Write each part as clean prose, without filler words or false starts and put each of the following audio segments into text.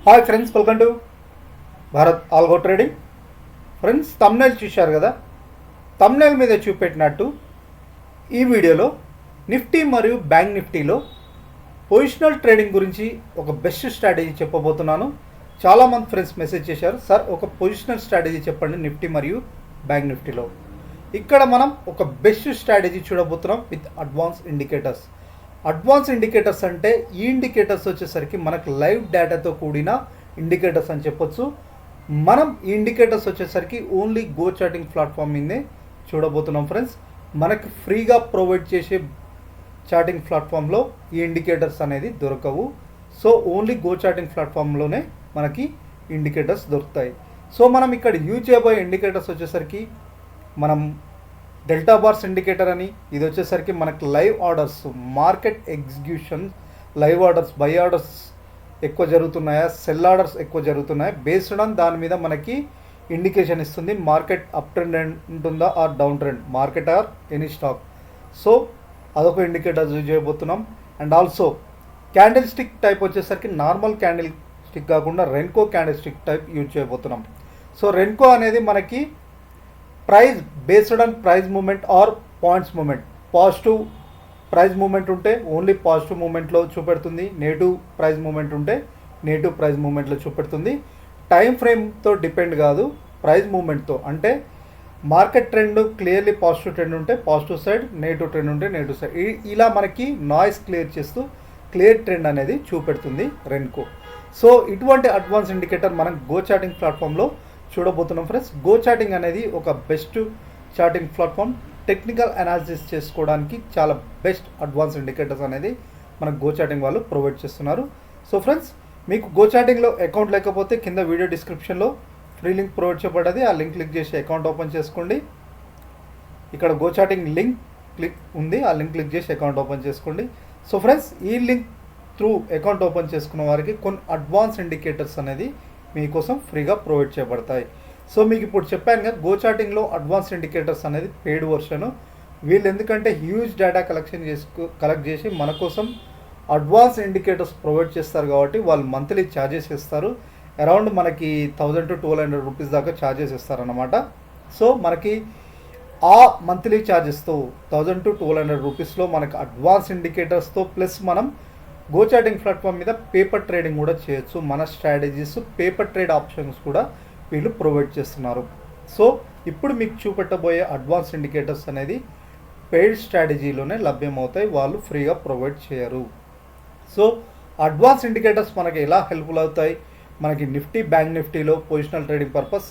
Hi friends, welcome to Bharat algo trading. Friends, thumbnail చూశారు కదా. Thumbnail మీద చూపెట్టినట్టు ఈ వీడియోలో నిఫ్టీ మరియు బ్యాంక్ నిఫ్టీలో పొజిషనల్ ట్రేడింగ్ గురించి ఒక బెస్ట్ స్ట్రాటజీ చెప్పబోతున్నాను. చాలామంది ఫ్రెండ్స్ మెసేజ్ చేశారు, సార్ ఒక పొజిషనల్ స్ట్రాటజీ చెప్పండి నిఫ్టీ మరియు బ్యాంక్ నిఫ్టీలో. ఇక్కడ మనం ఒక బెస్ట్ స్ట్రాటజీ చూడబోతున్నాం with advance indicators. Advance indicators అంటే ఈ ఇండికేటర్స్ వచ్చేసరికి మనకు లైవ్ డేటాతో కూడిన ఇండికేటర్స్ అని చెప్పొచ్చు. మనం ఈ ఇండికేటర్స్ వచ్చేసరికి ఓన్లీ గో చార్టింగ్ ప్లాట్ఫామ్ మీదే చూడబోతున్నాం ఫ్రెండ్స్. మనకి ఫ్రీగా ప్రొవైడ్ చేసే చార్టింగ్ ప్లాట్ఫామ్లో ఈ ఇండికేటర్స్ అనేది దొరకవు. సో ఓన్లీ గో చార్టింగ్ ప్లాట్ఫామ్లోనే మనకి ఇండికేటర్స్ దొరుకుతాయి. సో మనం ఇక్కడ యూజ్ చేయబోయే ఇండికేటర్స్ వచ్చేసరికి మనం డెల్టా బార్స్ ఇండికేటర్ అని, ఇది వచ్చేసరికి మనకు live orders, market execution live orders, by orders ఎక్కువ జరుగుతున్నాయా, సెల్ ఆర్డర్స్ ఎక్కువ జరుగుతున్నాయా, బేస్డ్ ఆన్ దాని మీద మనకి ఇండికేషన్ ఇస్తుంది. మార్కెట్ అప్ ట్రెండ్ ఉంటుందా or down trend, market or any stock. So అదొక ఇండికేటర్ యూజ్ చేయబోతున్నాం. And also candle stick type వచ్చేసరికి నార్మల్ క్యాండిల్ స్టిక్ కాకుండా Renko candle stick type use చేయబోతున్నాం. సో రెన్కో అనేది మనకి price based on price moment or points moment. Positive price moment ఉంటే only positive మూమెంట్లో చూపెడుతుంది, నెగిటివ్ ప్రైస్ మూమెంట్ ఉంటే negative price మూమెంట్లో చూపెడుతుంది. టైం ఫ్రేమ్తో డిపెండ్ కాదు, ప్రైస్ మూమెంట్తో. అంటే market trend clearly positive trend ఉంటే పాజిటివ్ సైడ్, నెగిటివ్ ట్రెండ్ ఉంటే నెగిటివ్ సైడ్, ఇలా మనకి నాయిస్ క్లియర్ చేస్తూ క్లియర్ ట్రెండ్ అనేది చూపెడుతుంది రెన్కో. సో ఇటువంటి అడ్వాన్స్ ఇండికేటర్ మనం గో చార్టింగ్ ప్లాట్ఫామ్లో చూడబోతున్నాం ఫ్రెండ్స్. గో చార్టింగ్ అనేది ఒక best charting platform. Technical analysis చేసుకోవడానికి చాలా బెస్ట్ అడ్వాన్స్ ఇండికేటర్స్ అనేది మనకు గో చార్టింగ్ వాళ్ళు ప్రొవైడ్ చేస్తున్నారు. సో ఫ్రెండ్స్, మీకు గో చార్టింగ్లో అకౌంట్ లేకపోతే కింద వీడియో డిస్క్రిప్షన్లో ఫ్రీ లింక్ ప్రొవైడ్ చేయబడ్డది. ఆ లింక్ క్లిక్ చేసి అకౌంట్ ఓపెన్ చేసుకోండి. ఇక్కడ గో చార్టింగ్ లింక్ క్లిక్ ఉంది, ఆ లింక్ క్లిక్ చేసి అకౌంట్ ఓపెన్ చేసుకోండి. సో ఫ్రెండ్స్, ఈ లింక్ త్రూ అకౌంట్ ఓపెన్ చేసుకున్న వారికి కొన్ని అడ్వాన్స్ ఇండికేటర్స్ అనేది మీకోసం ఫ్రీగా ప్రొవైడ్ చేయబడతాయి. సో మీకు ఇప్పుడు చెప్పాను కదా, గో చార్టింగ్లో అడ్వాన్స్ ఇండికేటర్స్ అనేది పెయిడ్ వర్షన్. వీళ్ళు ఎందుకంటే హ్యూజ్ డేటా కలెక్ట్ చేసి మన కోసం అడ్వాన్స్ ఇండికేటర్స్ ప్రొవైడ్ చేస్తారు కాబట్టి వాళ్ళు మంత్లీ ఛార్జెస్ ఇస్తారు. అరౌండ్ మనకి 1000 to 1200 రూపీస్ దాకా ఛార్జెస్ ఇస్తారన్నమాట. సో మనకి ఆ మంత్లీ ఛార్జెస్తో 1000 to 1200 రూపీస్లో మనకి అడ్వాన్స్ ఇండికేటర్స్తో ప్లస్ మనం గో చార్టింగ్ ప్లాట్ఫామ్ మీద పేపర్ ట్రేడింగ్ కూడా చేయొచ్చు. మన స్ట్రాటజీస్, పేపర్ ట్రేడ్ ఆప్షన్స్ కూడా వీళ్ళు ప్రొవైడ్ చేస్తున్నారు. సో ఇప్పుడు మీకు చూపెట్టబోయే అడ్వాన్స్ ఇండికేటర్స్ అనేది పెయిడ్ స్ట్రాటజీలోనే లభ్యమవుతాయి, వాళ్ళు ఫ్రీగా ప్రొవైడ్ చేయరు. సో అడ్వాన్స్ ఇండికేటర్స్ మనకి ఎలా హెల్ప్ఫుల్ అవుతాయి, మనకి నిఫ్టీ బ్యాంక్ నిఫ్టీలో పొజిషనల్ ట్రేడింగ్ పర్పస్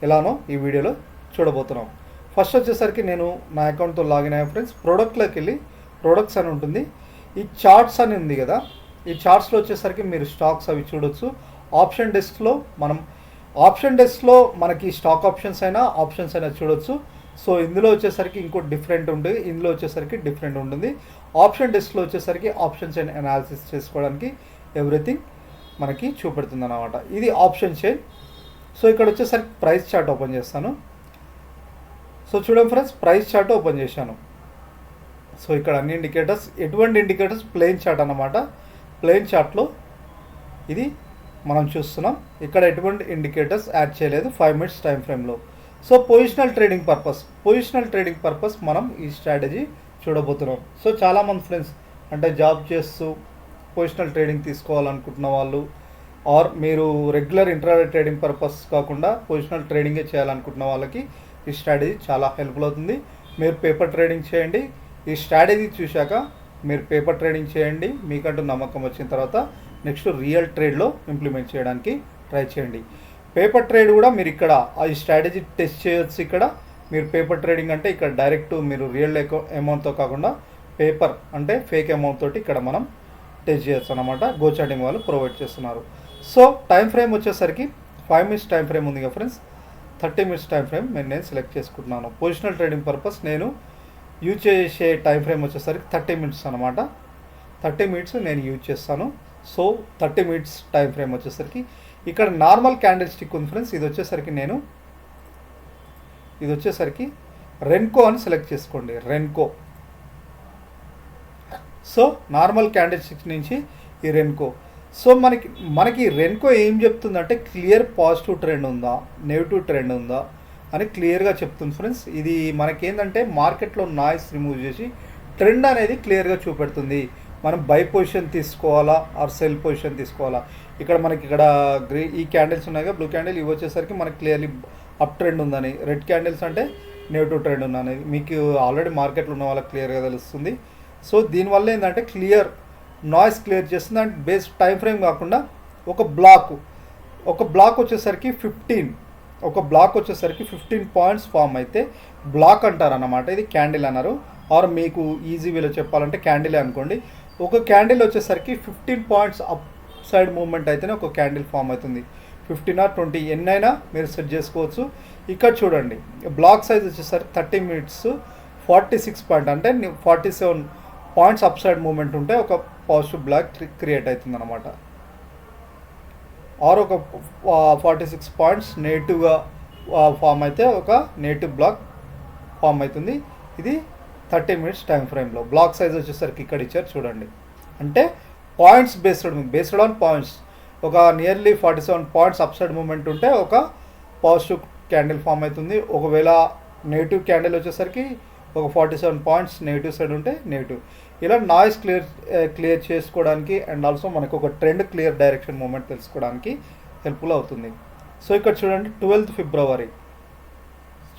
ఎలానో ఈ వీడియోలో చూడబోతున్నాం. ఫస్ట్ వచ్చేసరికి నేను నా అకౌంట్తో లాగిన్ అయ్యా ఫ్రెండ్స్. ప్రోడక్ట్లోకి వెళ్ళి ప్రొడక్ట్స్ అని ఉంటుంది, ఈ చార్ట్స్ అని ఉంది కదా, ఈ చార్ట్స్లో వచ్చేసరికి మీరు స్టాక్స్ అవి చూడొచ్చు. ఆప్షన్ డెస్క్లో మనకి స్టాక్ ఆప్షన్స్ అయినా చూడొచ్చు. సో ఇందులో వచ్చేసరికి ఇంకో డిఫరెంట్ ఉంటుంది, ఇందులో వచ్చేసరికి డిఫరెంట్ ఉంటుంది. ఆప్షన్ డెస్క్లో వచ్చేసరికి ఆప్షన్స్ అండ్ అనాలిసిస్ చేసుకోవడానికి ఎవ్రీథింగ్ మనకి చూపెడుతుంది అన్నమాట. ఇది ఆప్షన్ చైన్. సో ఇక్కడ వచ్చేసరికి ప్రైస్ చార్ట్ ఓపెన్ చేస్తాను. సో చూడండి ఫ్రెండ్స్, ప్రైస్ చార్ట్ ఓపెన్ చేశాను. సో ఇక్కడ అన్ని ఇండికేటర్స్, ఎటువంటి ఇండికేటర్స్, ప్లెయిన్ చార్ట్ అన్నమాట. ప్లెయిన్ చార్ట్లో ఇది మనం చూస్తున్నాం. ఇక్కడ ఎటువంటి ఇండికేటర్స్ యాడ్ చేయలేదు 5 minutes టైం ఫ్రేమ్లో. సో పొజిషనల్ ట్రేడింగ్ పర్పస్ మనం ఈ స్ట్రాటజీ చూడబోతున్నాం. సో చాలామంది ఫ్రెండ్స్ అంటే జాబ్ చేస్తూ పొజిషనల్ ట్రేడింగ్ తీసుకోవాలనుకుంటున్న వాళ్ళు, ఆర్ మీరు రెగ్యులర్ ఇంట్రాడే ట్రేడింగ్ పర్పస్ కాకుండా పొజిషనల్ ట్రేడింగే చేయాలనుకుంటున్న వాళ్ళకి ఈ స్ట్రాటజీ చాలా హెల్ప్ఫుల్ అవుతుంది. మీరు పేపర్ ట్రేడింగ్ చేయండి. ఈ స్ట్రాటజీ చూశాక మీరు పేపర్ ట్రేడింగ్ చేయండి. మీకంటూ నమ్మకం వచ్చిన తర్వాత నెక్స్ట్ రియల్ ట్రేడ్లో ఇంప్లిమెంట్ చేయడానికి ట్రై చేయండి. పేపర్ ట్రేడ్ కూడా మీరు ఇక్కడ ఈ స్ట్రాటజీ టెస్ట్ చేయొచ్చు. ఇక్కడ మీరు పేపర్ ట్రేడింగ్ అంటే ఇక్కడ డైరెక్ట్ మీరు రియల్ అమౌంట్తో కాకుండా పేపర్ అంటే ఫేక్ అమౌంట్ తోటి ఇక్కడ మనం టెస్ట్ చేయొచ్చు అన్నమాట. గో చార్టింగ్ వాళ్ళు ప్రొవైడ్ చేస్తున్నారు. సో టైం ఫ్రేమ్ వచ్చేసరికి 5 minutes టైం ఫ్రేమ్ ఉంది కదా ఫ్రెండ్స్, 30 minutes టైం ఫ్రేమ్ నేను సెలెక్ట్ చేసుకుంటున్నాను. పొజిషనల్ ట్రేడింగ్ పర్పస్ నేను యూజ్ చేసే టైం ఫ్రేమ్ వచ్చేసరికి 30 minutes అనమాట. 30 minutes నేను యూజ్ చేస్తాను. సో 30 minutes టైం ఫ్రేమ్ వచ్చేసరికి ఇక్కడ నార్మల్ క్యాండిల్ స్టిక్ ఉంది ఫ్రెండ్స్. ఇది వచ్చేసరికి రెన్కో అని సెలెక్ట్ చేసుకోండి, Renko. So normal candle stick నుంచి ఈ రెన్కో. సో మనకి రెన్కో ఏం చెప్తుందంటే క్లియర్ పాజిటివ్ ట్రెండ్ ఉందా, నెగిటివ్ ట్రెండ్ ఉందా అని క్లియర్గా చెప్తుంది ఫ్రెండ్స్. ఇది మనకేంటంటే మార్కెట్లో నాయిస్ రిమూవ్ చేసి ట్రెండ్ అనేది క్లియర్గా చూపెడుతుంది. మనం బై పొజిషన్ తీసుకోవాలా ఆర్ సెల్ పొజిషన్ తీసుకోవాలా. ఇక్కడ ఈ క్యాండిల్స్ ఉన్నాయి, బ్లూ క్యాండిల్ ఇవి వచ్చేసరికి మనకి క్లియర్లీ అప్ ట్రెండ్ ఉందని, రెడ్ క్యాండిల్స్ అంటే నెగిటివ్ ట్రెండ్ ఉందని మీకు ఆల్రెడీ మార్కెట్లో ఉన్న వాళ్ళకి క్లియర్గా తెలుస్తుంది. సో దీనివల్ల ఏంటంటే నాయిస్ క్లియర్ చేస్తుంది. అండ్ బేస్ టైం ఫ్రేమ్ కాకుండా ఒక బ్లాక్ వచ్చేసరికి 15 పాయింట్స్ ఫామ్ అయితే బ్లాక్ అంటారు అన్నమాట. ఇది క్యాండిల్ అన్నారు, ఆర్ మీకు ఈజీ వేలో చెప్పాలంటే క్యాండిలే అనుకోండి. ఒక క్యాండిల్ వచ్చేసరికి 15 పాయింట్స్ అప్ సైడ్ మూవ్మెంట్ అయితేనే ఒక క్యాండిల్ ఫామ్ అవుతుంది. 15 or 20 ఎన్నైనా మీరు సెట్ చేసుకోవచ్చు. ఇక్కడ చూడండి, బ్లాక్ సైజ్ వచ్చేసరికి 30 minutes 46 పాయింట్ అంటే 47 పాయింట్స్ అప్ సైడ్ మూవ్మెంట్ ఉంటే ఒక పాజిటివ్ బ్లాక్ క్రియేట్ అవుతుంది అనమాట. ఆర్ ఒక 46 పాయింట్స్ నెగిటివ్గా ఫామ్ అయితే ఒక నెగిటివ్ బ్లాక్ ఫామ్ అవుతుంది. ఇది 30 minutes టైం ఫ్రేమ్లో. బ్లాక్ సైజ్ వచ్చేసరికి ఇక్కడ ఇచ్చారు చూడండి. అంటే పాయింట్స్ బేస్డ్ ఆన్ పాయింట్స్ ఒక nearly 47 points up side movement ఉంటే ఒక పాజిటివ్ క్యాండిల్ ఫామ్ అవుతుంది. ఒకవేళ నెగిటివ్ క్యాండిల్ వచ్చేసరికి ఒక 47 పాయింట్స్ నెగిటివ్ సైడ్ ఉంటే నెగిటివ్. ఇలా నాయిస్ క్లియర్ చేసుకోవడానికి అండ్ ఆల్సో మనకు ఒక ట్రెండ్ క్లియర్ డైరెక్షన్ మూమెంట్ తెలుసుకోవడానికి హెల్ప్ఫుల్ అవుతుంది. సో ఇక్కడ చూడండి 12th February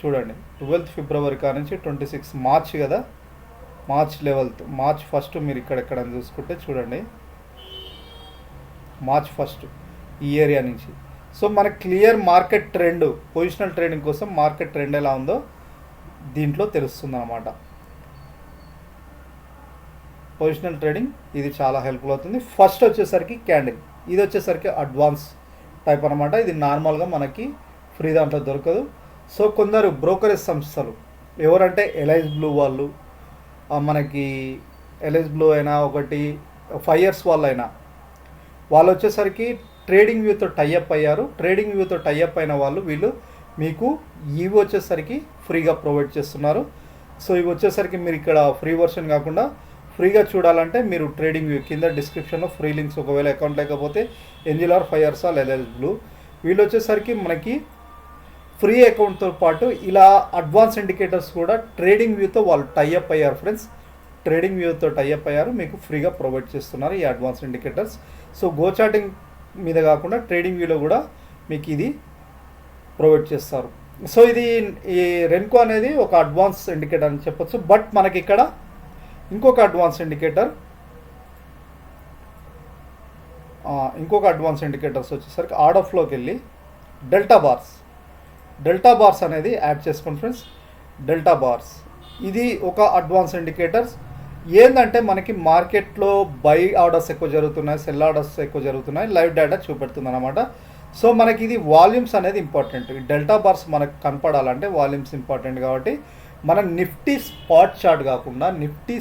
చూడండి, 12th February నుంచి 26 March కదా, March 11th, March 1st మీరు ఇక్కడ చూసుకుంటే చూడండి, March 1st ఈ ఏరియా నుంచి. సో మనకి clear market trend, positional trading కోసం మార్కెట్ ట్రెండ్ ఎలా ఉందో దీంట్లో తెలుస్తుంది అన్నమాట. పొజిషనల్ ట్రేడింగ్ ఇది చాలా హెల్ప్ఫుల్ అవుతుంది. ఫస్ట్ వచ్చేసరికి క్యాండిల్, ఇది వచ్చేసరికి అడ్వాన్స్ టైప్ అనమాట. ఇది నార్మల్గా మనకి ఫ్రీ దాంట్లో దొరకదు. సో కొందరు బ్రోకరేజ్ సంస్థలు ఎవరంటే ఎల్ఐస్ బ్లూ వాళ్ళు, మనకి ఎల్ఐస్ బ్లూ అయినా ఒకటి 5 years వాళ్ళైనా వాళ్ళు వచ్చేసరికి ట్రేడింగ్ వ్యూతో టైఅప్ అయ్యారు. ట్రేడింగ్ వ్యూతో టైఅప్ అయిన వీళ్ళు మీకు ఇవి వచ్చేసరికి ఫ్రీగా ప్రొవైడ్ చేస్తున్నారు. సో ఇవి వచ్చేసరికి మీరు ఇక్కడ ఫ్రీ వర్షన్ కాకుండా ఫ్రీగా చూడాలంటే మీరు ట్రేడింగ్ వ్యూ కింద డిస్క్రిప్షన్లో ఫ్రీ లింక్స్, ఒకవేళ అకౌంట్ లేకపోతే ఎన్జిలార్ 5 years ఎల్ఐస్ బ్లూ వీళ్ళు వచ్చేసరికి మనకి ఫ్రీ అకౌంట్తో పాటు ఇలా అడ్వాన్స్ ఇండికేటర్స్ కూడా ట్రేడింగ్ వ్యూతో వాళ్ళు టైఅప్ అయ్యారు ఫ్రెండ్స్. ట్రేడింగ్ వ్యూతో టైఅప్ అయ్యారు, మీకు ఫ్రీగా ప్రొవైడ్ చేస్తున్నారు ఈ advance indicators. So go charting మీద కాకుండా ట్రేడింగ్ వ్యూలో కూడా మీకు ఇది ప్రొవైడ్ చేస్తారు. సో ఇది ఈ రెన్కో అనేది ఒక అడ్వాన్స్ ఇండికేటర్ అని చెప్పొచ్చు. బట్ మనకి ఇక్కడ ఇంకొక అడ్వాన్స్ ఇండికేటర్స్ వచ్చేసరికి ఆర్డర్ ఫ్లోకి వెళ్ళి డెల్టా బార్స్ అనేది యాడ్ చేసుకోండి ఫ్రెండ్స్. డెల్టా బార్స్ ఇది ఒక అడ్వాన్స్ ఇండికేటర్స్. ఏంటంటే మనకి మార్కెట్లో బై ఆర్డర్స్ ఎక్కువ జరుగుతున్నాయి, సెల్ ఆర్డర్స్ ఎక్కువ జరుగుతున్నాయి, లైవ్ డేటా చూపెడుతుంది అనమాట. సో మనకి ఇది వాల్యూమ్స్ అనేది ఇంపార్టెంట్. ఈ డెల్టా బార్స్ మనకు కనపడాలంటే వాల్యూమ్స్ ఇంపార్టెంట్. కాబట్టి మనం నిఫ్టీ స్పాట్ చార్ట్ కాకుండా నిఫ్టీ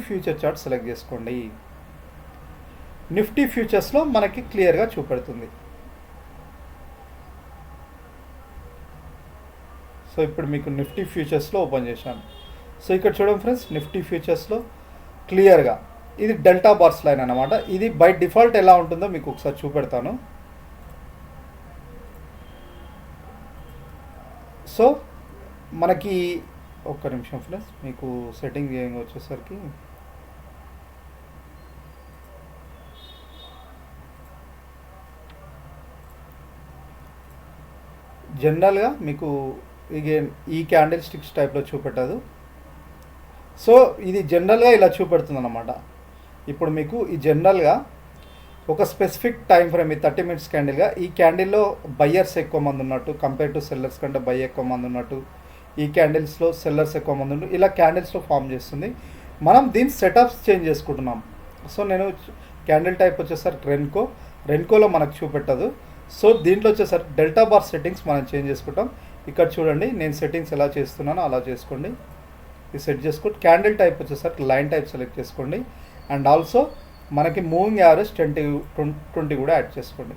ఫ్యూచర్ చార్ట్ సెలెక్ట్ చేసుకోండి. నిఫ్టీ ఫ్యూచర్స్లో మనకి క్లియర్గా చూపెడుతుంది. సో ఇప్పుడు మీకు నిఫ్టీ ఫ్యూచర్స్లో ఓపెన్ చేశాను. సో ఇక్కడ చూడండి ఫ్రెండ్స్, నిఫ్టీ ఫ్యూచర్స్లో క్లియర్గా ఇది డెల్టా బార్స్ లైన్ అనమాట. ఇది బై డిఫాల్ట్ ఎలా ఉంటుందో మీకు ఒకసారి చూపెడతాను. సో మనకి ఒక్క నిమిషం ఫ్రెండ్స్, మీకు సెట్టింగ్ వచ్చేసరికి జనరల్గా మీకు ఈ క్యాండిల్ స్టిక్స్ టైప్లో చూపెట్టదు. సో ఇది జనరల్గా ఇలా చూపెడుతుంది అన్నమాట. ఇప్పుడు మీకు ఈ జనరల్గా ఒక స్పెసిఫిక్ టైం ఫ్రేమ్, ఈ 30 minutes క్యాండిల్గా ఈ క్యాండిల్లో బయ్యర్స్ ఎక్కువ మంది ఉన్నట్టు కంపేర్ టు సెల్లర్స్ కంటే బై ఎక్కువ మంది ఉన్నట్టు, ఈ క్యాండిల్స్లో సెల్లర్స్ ఎక్కువ మంది ఉన్నట్టు ఇలా క్యాండిల్స్లో ఫామ్ చేస్తుంది. మనం దీని సెటప్స్ చేంజ్ చేసుకుంటున్నాం. సో నేను క్యాండిల్ టైప్ వచ్చేసరికి రెన్కోలో మనకు చూపెట్టదు. సో దీంట్లో వచ్చేసరికి డెల్టా బార్ సెట్టింగ్స్ మనం చేంజ్ చేసుకుంటాం. ఇక్కడ చూడండి, నేను సెట్టింగ్స్ ఎలా చేస్తున్నానో అలా చేసుకోండి. ఇది సెట్ చేసుకోండి. క్యాండిల్ టైప్ వచ్చేసరికి లైన్ టైప్ సెలెక్ట్ చేసుకోండి. అండ్ ఆల్సో మనకి మూవింగ్ యావరేజ్ 20 కూడా యాడ్ చేసుకోండి.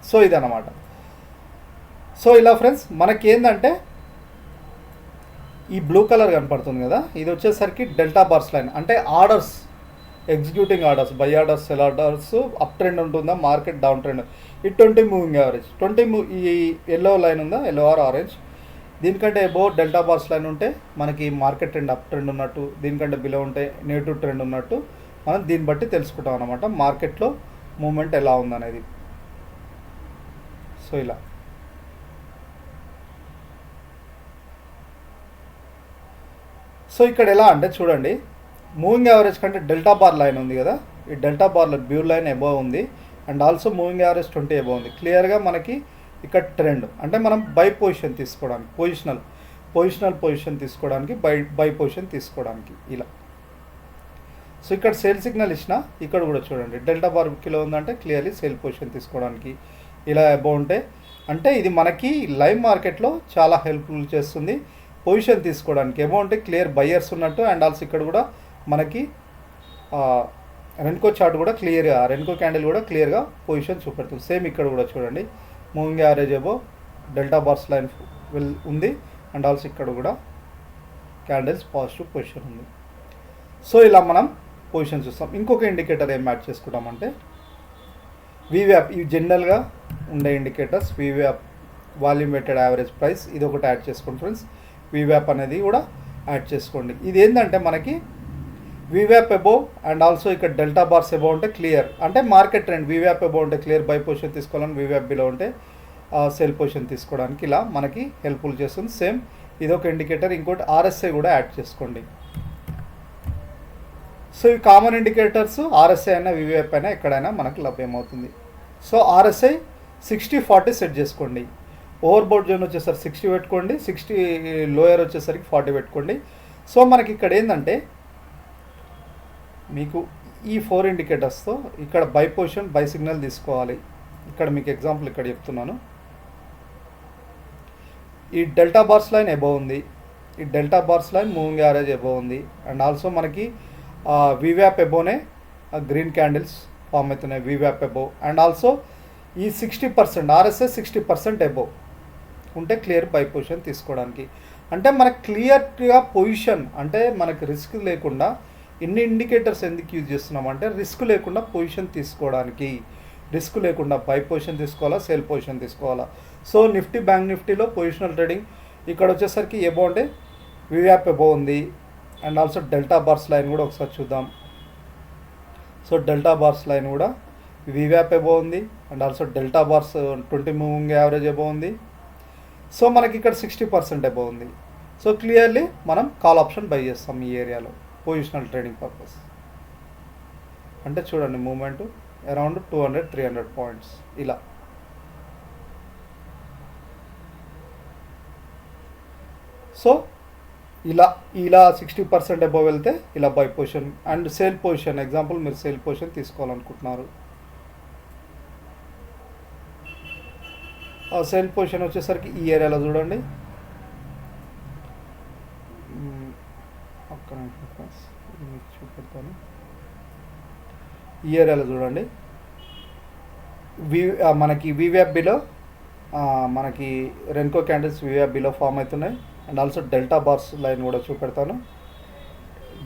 సో ఇదన్నమాట. సో ఇలా ఫ్రెండ్స్ మనకి ఏంటంటే ఈ బ్లూ కలర్ కనపడుతుంది కదా, ఇది వచ్చేసరికి డెల్టా బార్స్ లైన్ అంటే executing orders, by orders, cell orders, up trend ఉంటుందా, మార్కెట్ డౌన్ ట్రెండ్. ఈ 20 మూవింగ్ యావరేజ్, ఈ ఎల్లో లైన్ ఉందా, ఎల్లో ఆర్ ఆరెంజ్, దీనికంటే ఎబో డెల్టా బార్స్ లైన్ ఉంటే మనకి మార్కెట్ ట్రెండ్ అప్ ట్రెండ్ ఉన్నట్టు, దీనికంటే బిలో ఉంటే నెగిటివ్ ట్రెండ్ ఉన్నట్టు మనం దీన్ని బట్టి తెలుసుకుంటాం అనమాట మార్కెట్లో మూమెంట్ ఎలా ఉందనేది. సో ఇలా సో ఇక్కడ ఎలా అంటే చూడండి, మూవింగ్ యావరేజ్ కంటే డెల్టా బార్ లైన్ ఉంది కదా, ఈ డెల్టా బార్లో బ్లూ లైన్ ఎబో ఉంది and also moving average 20 above ఉంది. క్లియర్గా మనకి ఇక్కడ ట్రెండ్ అంటే మనం బై పొజిషన్ తీసుకోవడానికి, పొజిషన్ తీసుకోవడానికి, బై పొజిషన్ తీసుకోవడానికి ఇలా. సో ఇక్కడ సేల్ సిగ్నల్ ఇచ్చిన, ఇక్కడ కూడా చూడండి డెల్టా బార్ కిలో ఉందంటే క్లియర్లీ సేల్ పొజిషన్ తీసుకోవడానికి ఇలా ఎబో ఉంటే, అంటే ఇది మనకి లైవ్ మార్కెట్లో చాలా హెల్ప్ఫుల్ చేస్తుంది పొజిషన్ తీసుకోవడానికి. అమౌంట్ క్లియర్ బయ్యర్స్ ఉన్నట్టు అండ్ ఆల్సో ఇక్కడ కూడా మనకి రెన్కో చార్ట్ కూడా క్లియర్గా, రెన్కో క్యాండిల్ కూడా క్లియర్గా పొజిషన్ చూపెడుతుంది. సేమ్ ఇక్కడ కూడా చూడండి మూవింగ్ యావరేజ్ ఏమో డెల్టా బార్స్ లైన్ ఉంది అండ్ ఆల్సో ఇక్కడ కూడా క్యాండిల్స్ పాజిటివ్ పొజిషన్ ఉంది. సో ఇలా మనం పొజిషన్ చూస్తాం. ఇంకొక ఇండికేటర్ ఏం యాడ్ చేసుకుంటామంటే వీవ్యాప్, ఇవి జనరల్గా ఉండే ఇండికేటర్స్. వీవ్యాప్ వాల్యూమ్ వెయిటెడ్ యావరేజ్ ప్రైస్, ఇది ఒకటి యాడ్ చేసుకోండి ఫ్రెండ్స్. వీవ్యాప్ అనేది కూడా యాడ్ చేసుకోండి. ఇది ఏంటంటే మనకి వీవ్యాప్ అబోవ్ అండ్ ఆల్సో ఇక్కడ డెల్టా బార్స్ అబోవ్ ఉంటే క్లియర్, అంటే మార్కెట్ ట్రెండ్. వీవ్యాప్ అబోవ్ ఉంటే క్లియర్ బై పొజిషన్ తీసుకోవాలని, వీవ్యాప్ బిలో ఉంటే సెల్ పొజిషన్ తీసుకోవడానికి ఇలా మనకి హెల్ప్ఫుల్ చేస్తుంది. సేమ్ ఇదొక ఇండికేటర్. ఇంకోటి RSI కూడా యాడ్ చేసుకోండి. సో ఈ కామన్ ఇండికేటర్స్ RSI అయినా వీవ్యాప్ అయినా ఎక్కడైనా మనకు లభ్యమవుతుంది. సో RSI 60-40 సెట్ చేసుకోండి. ఓవర్ బౌట్ జోన్ వచ్చేసరికి 60 పెట్టుకోండి, 60 లోయర్ వచ్చేసరికి 40 పెట్టుకోండి. సో మనకి ఇక్కడ ఏంటంటే మీకు ఈ 4 ఇండికేటర్స్తో ఇక్కడ బై పొజిషన్, బై సిగ్నల్ తీసుకోవాలి. ఇక్కడ మీకు ఎగ్జాంపుల్ ఇక్కడ చెప్తున్నాను. ఈ డెల్టా బార్స్ లైన్ ఎబో ఉంది, ఈ delta bars line moving average above ఉంది అండ్ ఆల్సో మనకి వీవ్యాప్ ఎబోనే గ్రీన్ క్యాండిల్స్ ఫామ్ అవుతున్నాయి, వీవ్యాప్ ఎబో అండ్ ఆల్సో ఈ 60% RSI 60% ఎబో ఉంటే క్లియర్ బై పొజిషన్ తీసుకోవడానికి. అంటే మనకు క్లియర్గా పొజిషన్, అంటే మనకు రిస్క్ లేకుండా ఇన్ని ఇండికేటర్స్ ఎందుకు యూజ్ చేస్తున్నామంటే రిస్క్ లేకుండా పొజిషన్ తీసుకోవడానికి. రిస్క్ లేకుండా బై పొజిషన్ తీసుకోవాలా, సేల్ పొజిషన్ తీసుకోవాలా. సో నిఫ్టీ, బ్యాంక్ నిఫ్టీలో పొజిషనల్ ట్రేడింగ్ ఇక్కడ వచ్చేసరికి ఎబో అంటే వీవ్యాప్ ఎబో ఉంది and also delta bars line కూడా ఒకసారి చూద్దాం. సో డెల్టా బార్స్ లైన్ కూడా వీవ్యాప్ ఎబో ఉంది and also delta bars 20 moving average above ఉంది. సో మనకి ఇక్కడ 60% ఎబో ఉంది. సో క్లియర్లీ మనం కాల్ ఆప్షన్ బై చేస్తాం ఈ ఏరియాలో పొజిషనల్ ట్రేడింగ్ పర్పస్. అంటే చూడండి మూమెంట్ అరౌండ్ 200-300 పాయింట్స్ ఇలా. సో ఇలా 60% అబోవ్ వెళ్తే ఇలా by position and sale position. Example మీరు సేల్ పొజిషన్ తీసుకోవాలనుకుంటున్నారు, ఆ సేల్ పొజిషన్ వచ్చేసరికి ఈ ఏరియాలో చూడండి. చూపెడతాను, ఈ ఏరియాలో చూడండి. మనకి వీవ్యాప్ బిలో మనకి రెన్కో క్యాండిల్స్ వీవ్యాప్ బిలో ఫామ్ అవుతున్నాయి and also delta bars line కూడా చూపెడతాను.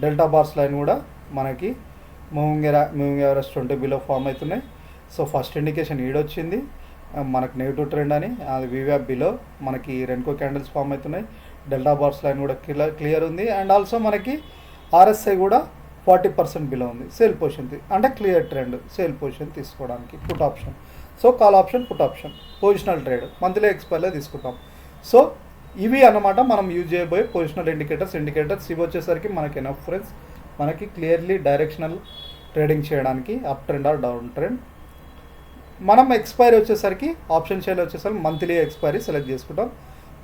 డెల్టా బార్స్ లైన్ కూడా మనకి మూవింగ్ యావరేజ్ 20 బిలో ఫామ్ అవుతున్నాయి. సో ఫస్ట్ ఇండికేషన్ ఈడొచ్చింది మనకు నెగిటివ్ ట్రెండ్ అని, అది వీవ్యాప్ బిలో మనకి రెన్కో క్యాండిల్స్ ఫామ్ అవుతున్నాయి. డెల్టా బార్స్ లైన్ కూడా క్లియర్ ఉంది అండ్ ఆల్సో మనకి RSI కూడా 40% బిలో ఉంది. సేల్ పొజిషన్ అంటే క్లియర్ ట్రెండ్, సేల్ పొజిషన్ తీసుకోవడానికి put option. So call option, put option, positional trade monthly ఎక్స్పైర్లో తీసుకుంటాం. సో ఇవి అన్నమాట మనం యూజ్ చేయబోయే పొజిషనల్ ఇండికేటర్స్. ఇవి వచ్చేసరికి మనకి ఎనఫ్ ఫ్రెండ్స్, మనకి క్లియర్లీ డైరెక్షనల్ ట్రేడింగ్ చేయడానికి up trend or down trend. మనం ఎక్స్పైరీ వచ్చేసరికి ఆప్షన్ షేర్లో వచ్చేసరికి మంత్లీ ఎక్స్పైరీ సెలెక్ట్ చేసుకుంటాం.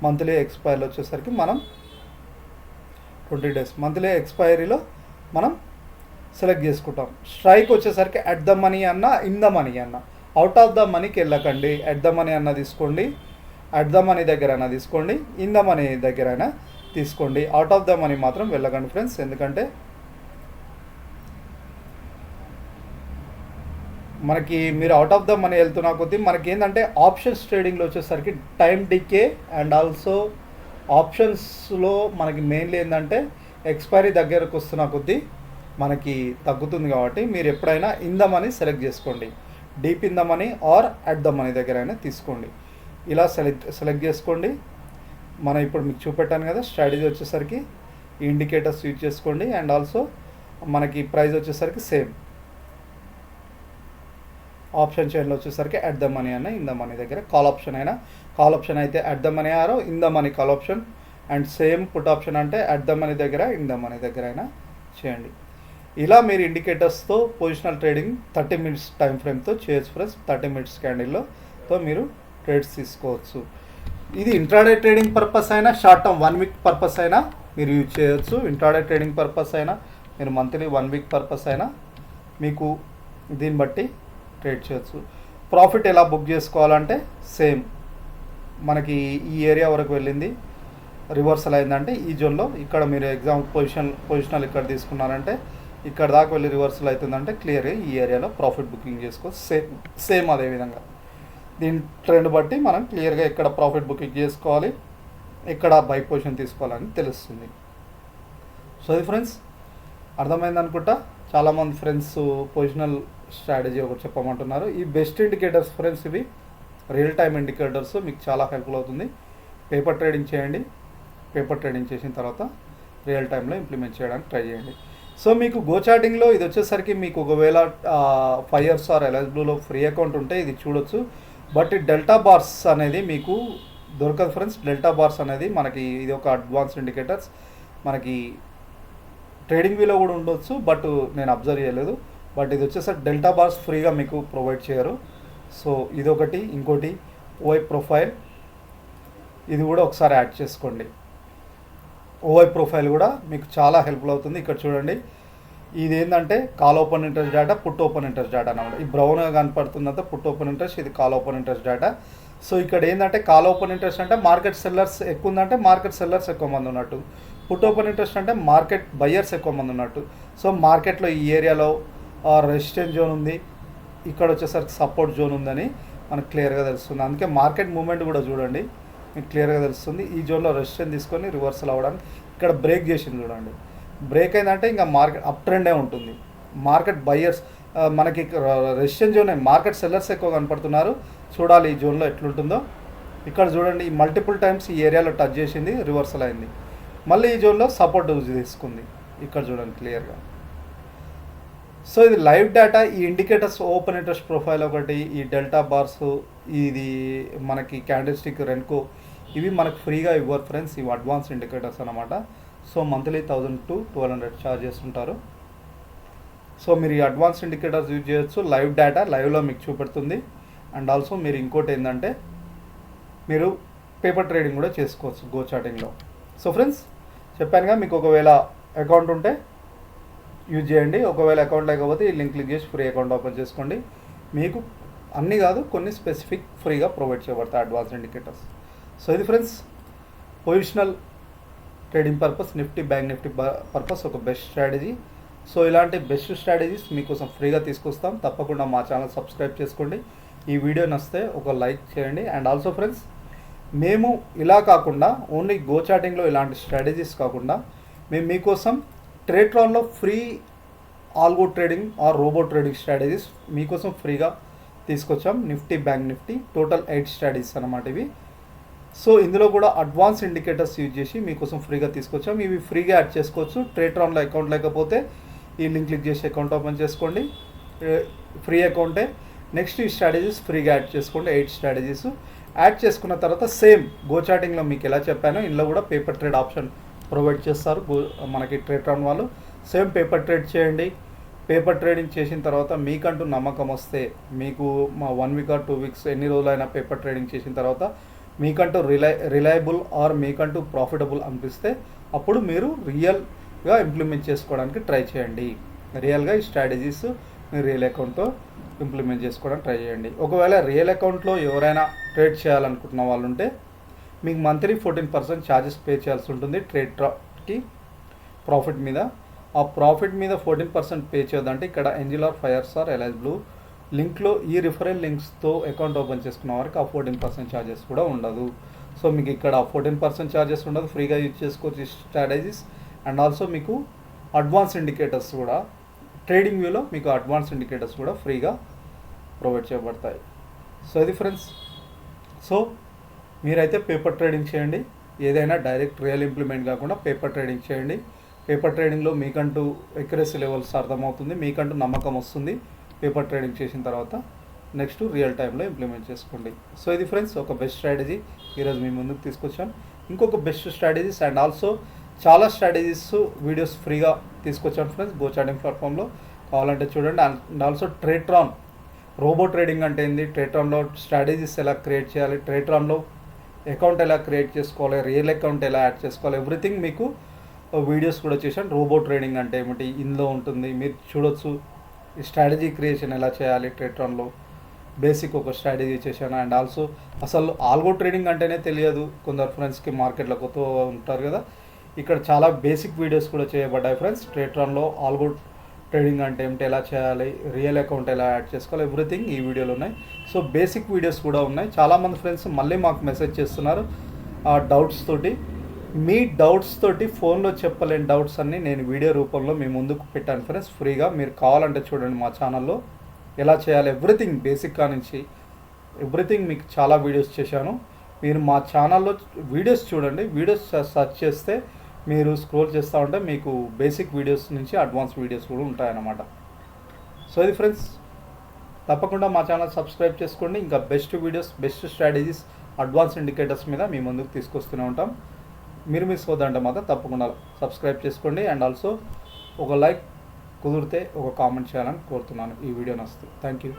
మంత్లీ ఎక్స్పైరీలో వచ్చేసరికి మనం 20 డేస్ మంత్లీ ఎక్స్పైరీలో మనం సెలెక్ట్ చేసుకుంటాం. స్ట్రైక్ వచ్చేసరికి అట్ ద మనీ అన్న, ఇన్ ద మనీ అన్న, అవుట్ ఆఫ్ ద మనీకి వెళ్ళకండి. అట్ ద మనీ అన్న తీసుకోండి, అట్ ద మనీ దగ్గర అయినా తీసుకోండి, ఇన్ ద మనీ దగ్గర అయినా తీసుకోండి. అవుట్ ఆఫ్ ద మనీ మాత్రం వెళ్ళకండి ఫ్రెండ్స్, ఎందుకంటే మనకి మీరు అవుట్ ఆఫ్ ద మనీ వెళ్తున్నా కొద్దీ మనకి ఏంటంటే ఆప్షన్స్ ట్రేడింగ్లో వచ్చేసరికి టైం డికే అండ్ ఆల్సో ఆప్షన్స్లో మనకి మెయిన్లీ ఏంటంటే ఎక్స్పైరీ దగ్గరకు వస్తున్న కొద్దీ మనకి తగ్గుతుంది. కాబట్టి మీరు ఎప్పుడైనా ఇన్ ద మనీ సెలెక్ట్ చేసుకోండి. Deep in the money are at the money దగ్గర అయినా తీసుకోండి. ఇలా సెలెక్ట్ చేసుకోండి. మనం ఇప్పుడు మీకు చూపెట్టాను కదా, స్ట్రాటజీ వచ్చేసరికి ఈ ఇండికేటర్స్ యూజ్ చేసుకోండి. అండ్ ఆల్సో మనకి ప్రైస్ వచ్చేసరికి సేమ్. ఆప్షన్ చైన్లో వచ్చేసరికి అట్ ద మనీ అయినా ఇన్ ద మనీ దగ్గర, కాల్ ఆప్షన్ అయినా కాల్ ఆప్షన్ అయితే అట్ ద మనీ ఆరో in the money call option, and same put option అంటే అట్ ద మనీ దగ్గర ఇన్ ద మనీ దగ్గర అయినా చేయండి. ఇలా మీరు ఇండికేటర్స్తో పొజిషనల్ ట్రేడింగ్ 30 మినిట్స్ టైం ఫ్రేమ్తో చేయొచ్చు ఫ్రెండ్స్. 30 మినిట్స్ క్యాండిల్తో మీరు ట్రేడ్స్ తీసుకోవచ్చు. ఇది ఇంట్రాడే ట్రేడింగ్ పర్పస్ అయినా, షార్ట్ టర్మ్ 1 వీక్ పర్పస్ అయినా మీరు యూజ్ చేయొచ్చు. ఇంట్రాడే ట్రేడింగ్ పర్పస్ అయినా, మీరు మంత్లీ 1 వీక్ పర్పస్ అయినా మీకు దీన్ని బట్టి ట్రేడ్ చేయొచ్చు. ప్రాఫిట్ ఎలా బుక్ చేసుకోవాలంటే సేమ్, మనకి ఈ ఏరియా వరకు వెళ్ళింది, రివర్సల్ అయిందంటే ఈ జోన్లో ఇక్కడ మీరు పొజిషనల్ ఇక్కడ తీసుకున్నారంటే ఇక్కడ దాకా వెళ్ళి రివర్సల్ అవుతుందంటే క్లియర్గా ఈ ఏరియాలో ప్రాఫిట్ బుకింగ్ చేసుకోవచ్చు. సేమ్ అదేవిధంగా దీని ట్రెండ్ బట్టి మనం క్లియర్గా ఎక్కడ ప్రాఫిట్ బుకింగ్ చేసుకోవాలి, ఎక్కడ బై పొజిషన్ తీసుకోవాలని తెలుస్తుంది. సో ఇది ఫ్రెండ్స్ అర్థమైంది అనుకుంటా. చాలామంది ఫ్రెండ్స్ పొజిషనల్ స్ట్రాటజీ ఒకటి చెప్పమంటున్నారు. ఈ బెస్ట్ ఇండికేటర్స్ ఫ్రెండ్స్, ఇవి రియల్ టైమ్ ఇండికేటర్స్, మీకు చాలా హెల్ప్ఫుల్ అవుతుంది. పేపర్ ట్రేడింగ్ చేయండి. పేపర్ ట్రేడింగ్ చేసిన తర్వాత రియల్ టైంలో ఇంప్లిమెంట్ చేయడానికి ట్రై చేయండి. సో మీకు గో చాటింగ్లో ఇది వచ్చేసరికి మీకు ఒకవేళ 5 years ఆర్ ఎల్ఐసి బ్లూలో ఫ్రీ అకౌంట్ ఉంటే ఇది చూడొచ్చు. బట్ డెల్టా బార్స్ అనేది మీకు దొరకదు ఫ్రెండ్స్. డెల్టా బార్స్ అనేది మనకి ఇది ఒక అడ్వాన్స్ ఇండికేటర్స్, మనకి ట్రేడింగ్ వ్యూలో కూడా ఉండొచ్చు, బట్ నేను అబ్జర్వ్ చేయలేదు. బట్ ఇది వచ్చేసరికి డెల్టా బార్స్ ఫ్రీగా మీకు ప్రొవైడ్ చేయరు. సో ఇదొకటి. ఇంకోటి ఓఐ ప్రొఫైల్, ఇది కూడా ఒకసారి యాడ్ చేసుకోండి. ఓఐ ప్రొఫైల్ కూడా మీకు చాలా హెల్ప్ఫుల్ అవుతుంది. ఇక్కడ చూడండి, ఇది ఏంటంటే call open interest data, put open interest data అన్నమాట. ఈ బ్రౌన్గా కనపడుతుందంతా పుట్ ఓపెన్ ఇంట్రెస్ట్, ఇది call open interest data. So ఇక్కడ ఏంటంటే కాల్ ఓపెన్ ఇంట్రెస్ట్ అంటే మార్కెట్ సెల్లర్స్ ఎక్కువ ఉందంటే మార్కెట్ సెల్లర్స్ ఎక్కువ మంది ఉన్నట్టు, పుట్ ఓపెన్ ఇంట్రెస్ట్ అంటే మార్కెట్ బయ్యర్స్ ఎక్కువ మంది ఉన్నట్టు. సో మార్కెట్లో ఈ ఏరియాలో రెసిస్టెన్స్ జోన్ ఉంది, ఇక్కడ వచ్చేసరికి సపోర్ట్ జోన్ ఉందని మనకు క్లియర్గా తెలుస్తుంది. అందుకే మార్కెట్ మూవ్మెంట్ కూడా చూడండి, మీకు క్లియర్గా తెలుస్తుంది. ఈ జోన్లో రెసిస్టెన్స్ తీసుకొని రివర్సల్ అవ్వడానికి ఇక్కడ బ్రేక్ చేసింది చూడండి. బ్రేక్ అయిందంటే ఇంకా మార్కెట్ అప్ ట్రెండే ఉంటుంది. మార్కెట్ బయ్యర్స్ మనకి రెసిస్టెన్స్ జోన్, మార్కెట్ సెల్లర్స్ ఎక్కువ కనపడుతున్నారు. చూడాలి ఈ జోన్లో ఎట్లుంటుందో. ఇక్కడ చూడండి, ఈ మల్టిపుల్ టైమ్స్ ఈ ఏరియాలో టచ్ చేసింది, రివర్సల్ అయింది. మళ్ళీ ఈ జోన్లో సపోర్ట్ తీసుకుంది. ఇక్కడ చూడండి క్లియర్గా. సో ఇది లైవ్ డేటా. ఈ ఇండికేటర్స్ ఓపెన్ ఇంట్రెస్ట్ ప్రొఫైల్ ఒకటి, ఈ డెల్టా బార్స్, ఇది మనకి క్యాండిల్ స్టిక్, రెన్కో, ఇవి మనకు ఫ్రీగా ఇవ్వరు ఫ్రెండ్స్. ఇవి అడ్వాన్స్ ఇండికేటర్స్ అనమాట. సో మంత్లీ 1000 to 1200 ఛార్జ్ చేస్తుంటారు. సో మీరు ఈ అడ్వాన్స్ ఇండికేటర్స్ యూజ్ చేయొచ్చు. లైవ్ డేటా లైవ్లో మీకు చూపెడుతుంది. అండ్ ఆల్సో మీరు ఇంకోటి ఏంటంటే మీరు పేపర్ ట్రేడింగ్ కూడా చేసుకోవచ్చు గో చాటింగ్లో. సో ఫ్రెండ్స్ చెప్పానుగా, మీకు ఒకవేళ అకౌంట్ ఉంటే యూజ్ చేయండి. ఒకవేళ అకౌంట్ లేకపోతే ఈ లింక్ క్లిక్ చేసి ఫ్రీ అకౌంట్ ఓపెన్ చేసుకోండి. మీకు అన్నీ కాదు, కొన్ని స్పెసిఫిక్ ఫ్రీగా ప్రొవైడ్ చేయబడతాయి అడ్వాన్స్ ఇండికేటర్స్. సో ఇది friends positional trading purpose, Nifty bank Nifty purpose ఒక బెస్ట్ స్ట్రాటజీ. సో ఇలాంటి బెస్ట్ స్ట్రాటజీస్ మీకోసం ఫ్రీగా తీసుకొస్తాం. తప్పకుండా మా ఛానల్ సబ్స్క్రైబ్ చేసుకోండి. ఈ వీడియో నచ్చితే ఒక లైక్ చేయండి. అండ్ ఆల్సో ఫ్రెండ్స్, మేము ఇలా కాకుండా ఓన్లీ గో చాటింగ్లో ఇలాంటి స్ట్రాటజీస్ కాకుండా మేము మీకోసం ట్రేట్రాన్లో free algo trading or robo trading strategies మీకోసం ఫ్రీగా తీసుకొచ్చాం. Nifty bank Nifty total 8 strategies అన్నమాట ఇవి. సో ఇందులో కూడా అడ్వాన్స్ ఇండికేటర్స్ యూజ్ చేసి మీకోసం ఫ్రీగా తీసుకొచ్చాం. ఇవి ఫ్రీగా యాడ్ చేసుకోవచ్చు. ట్రేట్రాన్లో అకౌంట్ లేకపోతే ఈ లింక్ క్లిక్ చేసి అకౌంట్ ఓపెన్ చేసుకోండి, ఫ్రీ అకౌంటే. నెక్స్ట్ ఈ స్ట్రాటజీస్ ఫ్రీగా యాడ్ చేసుకోండి. 8 స్ట్రాటజీస్ యాడ్ చేసుకున్న తర్వాత సేమ్ గో చాటింగ్లో మీకు ఎలా చెప్పానో ఇందులో కూడా పేపర్ ట్రేడ్ ఆప్షన్ ప్రొవైడ్ చేస్తారు మనకి ట్రేట్రాన్ వాళ్ళు. సేమ్ పేపర్ ట్రేడ్ చేయండి. పేపర్ ట్రేడింగ్ చేసిన తర్వాత మీకంటూ నమ్మకం వస్తే, మీకు మా 1 week or 2 weeks ఎన్ని రోజులైనా పేపర్ ట్రేడింగ్ చేసిన తర్వాత మీకంటూ రిలయబుల్ ఆర్ మీకంటూ ప్రాఫిటబుల్ అనిపిస్తే అప్పుడు మీరు రియల్గా ఇంప్లిమెంట్ చేసుకోవడానికి ట్రై చేయండి. రియల్గా ఈ స్ట్రాటజీస్ మీరు రియల్ అకౌంట్తో ఇంప్లిమెంట్ చేసుకోవడానికి ట్రై చేయండి. ఒకవేళ రియల్ అకౌంట్లో ఎవరైనా ట్రేడ్ చేయాలనుకుంటున్న వాళ్ళు ఉంటే మీకు మంత్లీ 14% ఛార్జెస్ పే చేయాల్సి ఉంటుంది ట్రేడ్కి ప్రాఫిట్ మీద. ఆ ప్రాఫిట్ మీద 14% పే చేయదంటే ఇక్కడ Angel or 5 years or LIC blue లింక్లో ఈ రిఫరల్ లింక్స్తో అకౌంట్ ఓపెన్ చేసుకున్న వారికి ఆ 14% ఛార్జెస్ కూడా ఉండదు. సో మీకు ఇక్కడ 14% ఛార్జెస్ ఉండదు, ఫ్రీగా యూజ్ చేసుకోవచ్చు స్ట్రాటజీస్. అండ్ ఆల్సో మీకు అడ్వాన్స్ ఇండికేటర్స్ కూడా ట్రేడింగ్ వ్యూలో మీకు అడ్వాన్స్ ఇండికేటర్స్ కూడా ఫ్రీగా ప్రొవైడ్ చేయబడతాయి. సో ఇది ఫ్రెండ్స్. సో మీరైతే పేపర్ ట్రేడింగ్ చేయండి. ఏదైనా డైరెక్ట్ రియల్ ఇంప్లిమెంట్ కాకుండా పేపర్ ట్రేడింగ్ చేయండి. పేపర్ ట్రేడింగ్లో మీకంటూ ఎక్యురసీ లెవెల్స్ అర్థమవుతుంది, మీకంటూ నమ్మకం వస్తుంది. పేపర్ ట్రేడింగ్ చేసిన తర్వాత నెక్స్ట్ రియల్ టైంలో ఇంప్లిమెంట్ చేసుకోండి. సో ఇది ఫ్రెండ్స్ ఒక బెస్ట్ స్ట్రాటజీ ఈరోజు మీ ముందుకు తీసుకొచ్చాను. ఇంకొక బెస్ట్ స్ట్రాటజీస్ అండ్ ఆల్సో చాలా స్ట్రాటజీస్ వీడియోస్ ఫ్రీగా తీసుకొచ్చాను ఫ్రెండ్స్ గో చార్టింగ్ ప్లాట్ఫామ్లో. కావాలంటే చూడండి. అండ్ ఆల్సో ట్రేట్రాన్ రోబో ట్రేడింగ్ అంటే ఏంది, ట్రేట్రాన్లో స్ట్రాటజీస్ ఎలా క్రియేట్ చేయాలి, ట్రేట్రాన్లో అకౌంట్ ఎలా క్రియేట్ చేసుకోవాలి, రియల్ అకౌంట్ ఎలా యాడ్ చేసుకోవాలి, ఎవ్రీథింగ్ మీకు వీడియోస్ కూడా చేశాను. రోబో ట్రేడింగ్ అంటే ఏమిటి ఇందులో ఉంటుంది, మీరు చూడొచ్చు. ఈ స్ట్రాటజీ క్రియేషన్ ఎలా చేయాలి ట్రేట్రాన్లో బేసిక్ ఒక స్ట్రాటజీ చేశాను. అండ్ ఆల్సో అసలు ఆల్గో ట్రేడింగ్ అంటేనే తెలియదు కొందరు ఫ్రెండ్స్కి, మార్కెట్లో కొత్త ఉంటారు కదా. ఇక్కడ చాలా బేసిక్ వీడియోస్ కూడా చేయబడ్డాయి ఫ్రెండ్స్. ట్రేట్రాన్లో ఆల్గో ట్రేడింగ్ అంటే ఏమిటి, ఎలా చేయాలి, రియల్ అకౌంట్ ఎలా యాడ్ చేసుకోవాలి, ఎవ్రీథింగ్ ఈ వీడియోలో ఉన్నాయి. సో బేసిక్ వీడియోస్ కూడా ఉన్నాయి. చాలామంది ఫ్రెండ్స్ మళ్ళీ మాకు మెసేజ్ చేస్తున్నారు ఆ డౌట్స్ తోటి. మీ డౌట్స్ తోటి ఫోన్లో చెప్పలేని డౌట్స్ అన్నీ నేను వీడియో రూపంలో మీ ముందుకు పెట్టాను ఫ్రెండ్స్ ఫ్రీగా. మీరు కావాలంటే చూడండి మా ఛానల్లో ఎలా చేయాలి ఎవ్రీథింగ్ బేసిక్ కా నుంచి ఎవ్రీథింగ్ మీకు చాలా వీడియోస్ చేశాను. మీరు మా ఛానల్లో వీడియోస్ చూడండి. వీడియోస్ సెర్చ్ చేస్తే మీరు స్క్రోల్ చేస్తూ ఉంటే మీకు బేసిక్ వీడియోస్ నుంచి అడ్వాన్స్ వీడియోస్ కూడా ఉంటాయన్నమాట. సో ఇది ఫ్రెండ్స్, తప్పకుండా మా ఛానల్ సబ్స్క్రైబ్ చేసుకోండి. ఇంకా best videos, best strategies, advance indicators మీద మీ ముందుకు తీసుకొస్తూనే ఉంటాం. మీరు మిస్ అవుతుంటే మాత్రం తప్పకుండా సబ్స్క్రైబ్ చేసుకోండి. అండ్ ఆల్సో ఒక లైక్, కుదిరితే ఒక కామెంట్ చేయాలని కోరుతున్నాను. ఈ వీడియో నచ్చితే థ్యాంక్ యూ.